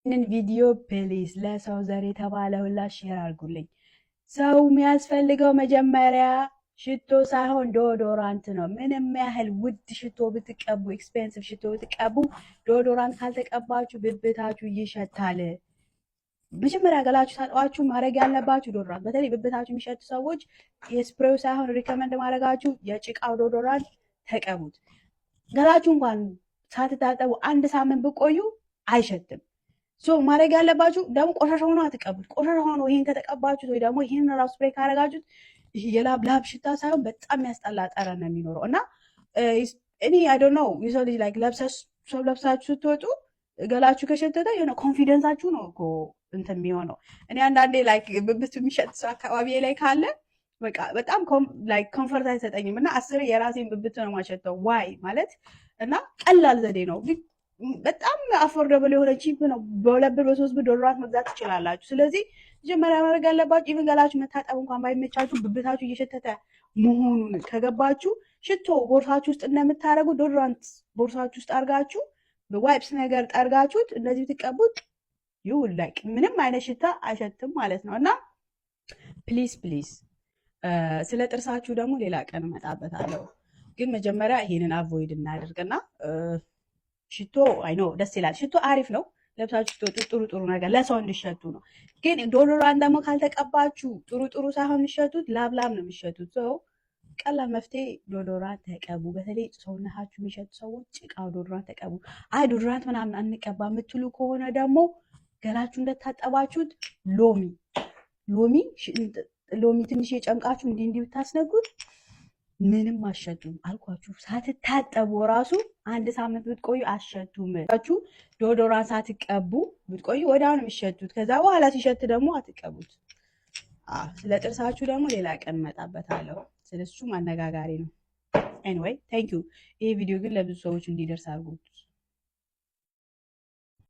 ይህንን ቪዲዮ ፕሊዝ ለሰው ዘር የተባለ ሁላ ሼር አድርጉልኝ። ሰው የሚያስፈልገው መጀመሪያ ሽቶ ሳይሆን ዶዶራንት ነው። ምንም ያህል ውድ ሽቶ ብትቀቡ፣ ኤክስፔንሲቭ ሽቶ ብትቀቡ፣ ዶዶራንት ካልተቀባችሁ ብብታችሁ ይሸታል። መጀመሪያ ገላችሁ ታጥባችሁ ማድረግ ያለባችሁ ዶዶራንት። በተለይ ብብታችሁ የሚሸቱ ሰዎች የስፕሬው ሳይሆን ሪከመንድ ማድረጋችሁ የጭቃው ዶዶራንት ተቀቡት። ገላችሁ እንኳን ሳትታጠቡ አንድ ሳምንት ብቆዩ አይሸትም። ማድረግ ያለባችሁ ደግሞ ቆሻሻ ሆኖ አትቀቡት። ቆሻሻ ሆኖ ይህን ከተቀባችሁት ወይ ደግሞ ይህን ራሱ ስፕሬይ ካረጋችሁት የላብ ላብ ሽታ ሳይሆን በጣም ያስጠላ ጠረን ነው የሚኖረው እና እኔ አይ ዶንት ኖ የሰው ልጅ ላይክ ለብሳችሁ ስትወጡ ገላችሁ ከሸተተ የሆነ ኮንፊደንሳችሁ ነው እኮ እንትን የሚሆነው። እኔ አንዳንዴ ላይክ ብብት የሚሸት ሰው አካባቢ ላይ ካለ በቃ በጣም ላይክ ኮንፈርት አይሰጠኝም እና 10 የራሴን ብብት ነው ማሸተው ዋይ ማለት እና ቀላል ዘዴ ነው። በጣም አፎርደብል የሆነ ቺፕ ነው። በ2 ብር በ3 ብር ዶዶራንት መግዛት ትችላላችሁ። ስለዚህ መጀመሪያ ማድረግ ያለባችሁ ኢቭን ገላችሁ መታጠብ እንኳን ባይመቻችሁ ብብታችሁ እየሸተተ መሆኑን ከገባችሁ ሽቶ ቦርሳችሁ ውስጥ እንደምታደርጉ ዶዶራንት ቦርሳችሁ ውስጥ አድርጋችሁ በዋይፕስ ነገር ጠርጋችሁት እንደዚህ ብትቀቡት ይሁን ላይክ ምንም አይነት ሽታ አይሸትም ማለት ነው። እና ፕሊዝ ስለ ጥርሳችሁ ደግሞ ሌላ ቀን እመጣበታለሁ። ግን መጀመሪያ ይሄንን አቮይድ እናደርግና ሽቶ አይ ኖ ደስ ይላል። ሽቶ አሪፍ ነው። ለብሳችሁ ጥሩ ነገር ለሰው እንዲሸቱ ነው። ግን ዶዶራንት ደግሞ ካልተቀባችሁ ጥሩ ሳይሆን የሚሸቱት ላብላብ ነው የሚሸቱት። ሰው ቀላል መፍትሄ ዶዶራንት ተቀቡ። በተለይ ሰውነታችሁ የሚሸቱ ሰዎች ጭቃው ዶዶራንት ተቀቡ። አይ ዶዶራንት ምናምን አንቀባ የምትሉ ከሆነ ደግሞ ገላችሁ እንደታጠባችሁት ሎሚ ትንሽ የጨምቃችሁ እንዲህ ብታስነጉት ምንም አሸቱም አልኳችሁ። ሳትታጠቡ ራሱ አንድ ሳምንት ብትቆዩ አሸቱም። ዶዶራንት ሳትቀቡ ብትቆዩ ወዲያውኑ የሚሸቱት። ከዛ በኋላ ሲሸት ደግሞ አትቀቡት። ስለ ጥርሳችሁ ደግሞ ሌላ ቀን እመጣበታለሁ። ስለሱም አነጋጋሪ ነው። ኤኒዌይ ቴንክ ዩ። ይሄ ቪዲዮ ግን ለብዙ ሰዎች እንዲደርስ አድርጉት።